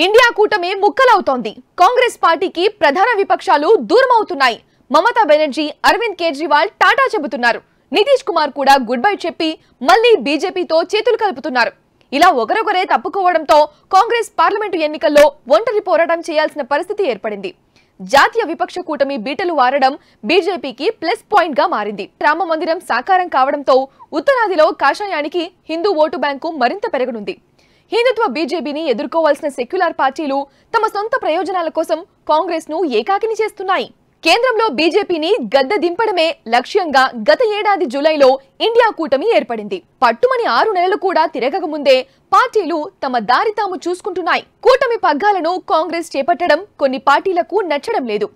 India కూటమి ముక్కలవుతోంది. కాంగ్రెస్ పార్టీకి ప్రధాన విపక్షాలు దూరం అవుతున్నాయి. మమతా బెనర్జీ, అరవింద్ కేజ్రీవాల్ టాటా చెబుతున్నారు. నితీష్ కుమార్ కూడా గుడ్ బై చెప్పి మళ్లీ బీజేపీతో చేతులు కలుపుతున్నారు. ఇలా ఒకరొకరే తప్పుకోవడంతో కాంగ్రెస్ పార్లమెంటు ఎన్నికల్లో ఒంటరి పోరాటం చేయాల్సిన పరిస్థితి ఏర్పడింది. జాతీయ విపక్ష కూటమి బీటలు వారడం బీజేపీకి ప్లస్ పాయింట్ గా మారింది. రామ మందిరం సాకారం కావడంతో ఉత్తరాదిలో కాషాయానికి హిందూ ఓటు బ్యాంకు మరింత పెరగనుంది. హిందుత్వ బీజేపీని ఎదుర్కోవాల్సిన సెక్యులర్ పార్టీలు తమ సొంత ప్రయోజనాల కోసం కాంగ్రెస్ ను ఏకాకిని చేస్తున్నాయి. కేంద్రంలో బీజేపీని గద్దె దింపడమే లక్ష్యంగా గత ఏడాది జూలైలో ఇండియా కూటమి ఏర్పడింది. పట్టుమని 6 నెలలు కూడా తిరగక ముందే పార్టీలు తమ దారి తాము చూసుకుంటున్నాయి. కూటమి పగ్గాలను కాంగ్రెస్ చేపట్టడం కొన్ని పార్టీలకు నచ్చడం లేదు.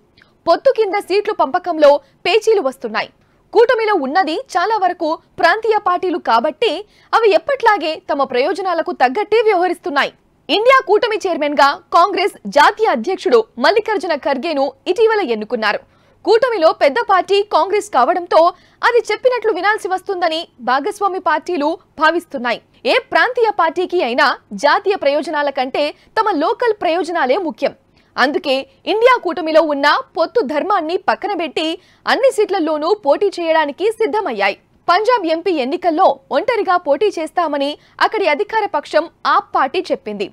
పొత్తు కింద సీట్లు పంపకంలో పేచీలు వస్తున్నాయి. కూటమిలో ఉన్నది చాలా వరకు ప్రాంతీయ పార్టీలు కాబట్టి అవి ఎప్పట్లాగే తమ ప్రయోజనాలకు తగ్గట్టే వ్యవహరిస్తున్నాయి. ఇండియా కూటమి చైర్మన్ గా కాంగ్రెస్ జాతీయ అధ్యక్షుడు మల్లికార్జున ఖర్గేను ఇటీవల ఎన్నుకున్నారు. కూటమిలో పెద్ద పార్టీ కాంగ్రెస్ కావడంతో అది చెప్పినట్లు వినాల్సి వస్తుందని భాగస్వామి పార్టీలు భావిస్తున్నాయి. ఏ ప్రాంతీయ పార్టీకి అయినా జాతీయ ప్రయోజనాల కంటే తమ లోకల్ ప్రయోజనాలే ముఖ్యం. అందుకే ఇండియా కూటమిలో ఉన్న పొత్తు ధర్మాన్ని పక్కన పెట్టి అన్ని సీట్లలోనూ పోటీ చేయడానికి సిద్ధమయ్యాయి. పంజాబ్ ఎంపీ ఎన్నికల్లో ఒంటరిగా పోటీ చేస్తామని అక్కడి అధికార పక్షం ఆప్ పార్టీ చెప్పింది.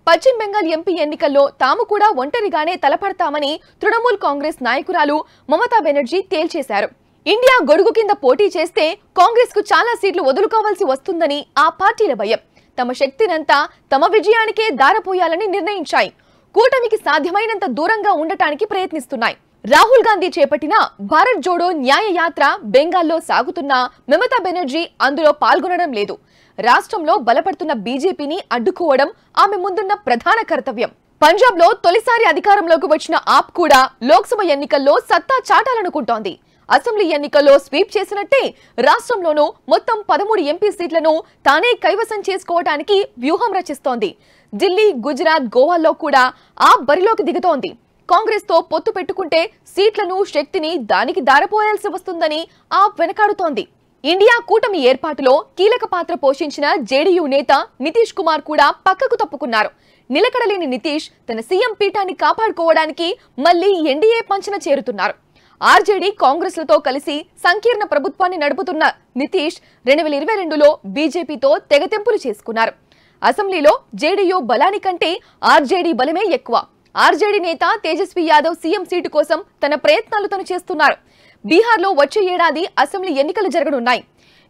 పశ్చిమ బెంగాల్ ఎంపీ ఎన్నికల్లో తాము కూడా ఒంటరిగానే తలపడతామని తృణమూల్ కాంగ్రెస్ నాయకురాలు మమతా బెనర్జీ తేల్చేశారు. ఇండియా గొడుగు కింద పోటీ చేస్తే కాంగ్రెస్ కు చాలా సీట్లు వదులుకోవాల్సి వస్తుందని ఆ పార్టీల భయం. తమ శక్తినంతా తమ విజయానికే దారపోయాలని నిర్ణయించాయి. కూటమికి సాధ్యమైనంత దూరంగా ఉండటానికి ప్రయత్నిస్తున్నాయి. రాహుల్ గాంధీ చేపట్టిన భారత్ జోడో న్యాయ యాత్ర బెంగాల్లో సాగుతున్న మమతా బెనర్జీ అందులో పాల్గొనడం లేదు. రాష్ట్రంలో బలపడుతున్న బీజేపీని అడ్డుకోవడం ఆమె ముందున్న ప్రధాన కర్తవ్యం. పంజాబ్ లో తొలిసారి అధికారంలోకి వచ్చిన ఆప్ కూడా లోక్సభ ఎన్నికల్లో సత్తా చాటాలనుకుంటోంది. అసెంబ్లీ ఎన్నికల్లో స్వీప్ చేసినట్టే రాష్ట్రంలోనూ మొత్తం 13 ఎంపీ సీట్లను తానే కైవసం చేసుకోవడానికి వ్యూహం రచిస్తోంది. ఢిల్లీ, గుజరాత్, గోవాల్లో కూడా ఆప్ బరిలోకి దిగుతోంది. కాంగ్రెస్ తో పొత్తు పెట్టుకుంటే సీట్లను, శక్తిని దానికి దారపోయాల్సి వస్తుందని ఆప్ వెనకాడుతోంది. ఇండియా కూటమి ఏర్పాటులో కీలక పాత్ర పోషించిన జేడీయూ నేత నితీష్ కుమార్ కూడా పక్కకు తప్పుకున్నారు. నిలకడలేని నితీష్ తన సీఎం పీఠాన్ని కాపాడుకోవడానికి మళ్లీ ఎన్డీఏ పంచన చేరుతున్నారు. ఆర్జేడీ, కాంగ్రెస్లతో కలిసి సంకీర్ణ ప్రభుత్వాన్ని నడుపుతున్న నితీష్ 2022లో బీజేపీతో తెగతెంపులు చేసుకున్నారు. అసెంబ్లీలో జేడీయూ బలానికంటే ఆర్జేడీ బలమే ఎక్కువ. ఆర్జేడీ నేత తేజస్వి యాదవ్ సీఎం సీటు కోసం తన ప్రయత్నాలు తను చేస్తున్నారు. బీహార్లో వచ్చే ఏడాది అసెంబ్లీ ఎన్నికలు జరగనున్నాయి.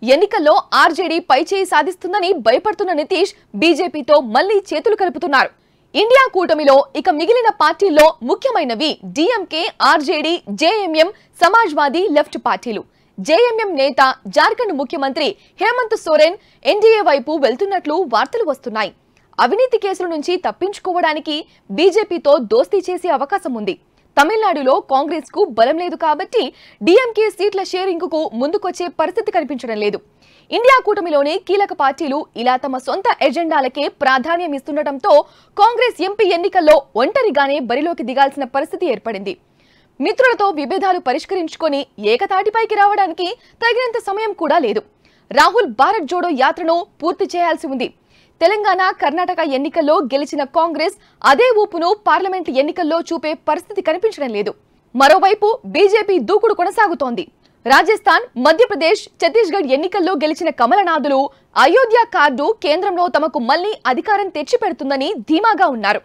ఎన్నికల్లో ఆర్జేడీ పైచేయి సాధిస్తుందని భయపడుతున్న నితీష్ బీజేపీతో మళ్లీ చేతులు కలుపుతున్నారు. ఇండియా కూటమిలో ఇక మిగిలిన పార్టీల్లో ముఖ్యమైనవి DMK, RJD, JMM, Samajwadi, left పార్టీలు. జేఎంఎం నేత జార్ఖండ్ ముఖ్యమంత్రి హేమంత్ సోరెన్ ఎన్డీఏ వైపు వెళ్తున్నట్లు వార్తలు వస్తున్నాయి. అవినీతి కేసుల నుంచి తప్పించుకోవడానికి బీజేపీతో దోస్తీ చేసే అవకాశం ఉంది. తమిళనాడులో కాంగ్రెస్ కు బలం లేదు కాబట్టి డీఎంకే సీట్ల షేరింగ్ కు ముందుకొచ్చే పరిస్థితి కనిపించడం లేదు. ఇండియా కూటమిలోని కీలక పార్టీలు ఇలా తమ సొంత ఎజెండాలకే ప్రాధాన్యం ఇస్తుండటంతో కాంగ్రెస్ ఎంపీ ఎన్నికల్లో ఒంటరిగానే బరిలోకి దిగాల్సిన పరిస్థితి ఏర్పడింది. మిత్రులతో విభేదాలు పరిష్కరించుకొని ఏకతాటిపైకి రావడానికి తగినంత సమయం కూడా లేదు. రాహుల్ భారత్ జోడో యాత్రను పూర్తి చేయాల్సి ఉంది. తెలంగాణ, కర్ణాటక ఎన్నికల్లో గెలిచిన కాంగ్రెస్ అదే ఊపును పార్లమెంట్ ఎన్నికల్లో చూపే పరిస్థితి కనిపించడం లేదు. మరోవైపు బీజేపీ దూకుడు కొనసాగుతోంది. రాజస్థాన్, మధ్యప్రదేశ్, ఛత్తీస్గఢ్ ఎన్నికల్లో గెలిచిన కమలనాథులు అయోధ్య కార్డు కేంద్రంలో తమకు మళ్లీ అధికారం తెచ్చిపెడుతుందని ధీమాగా ఉన్నారు.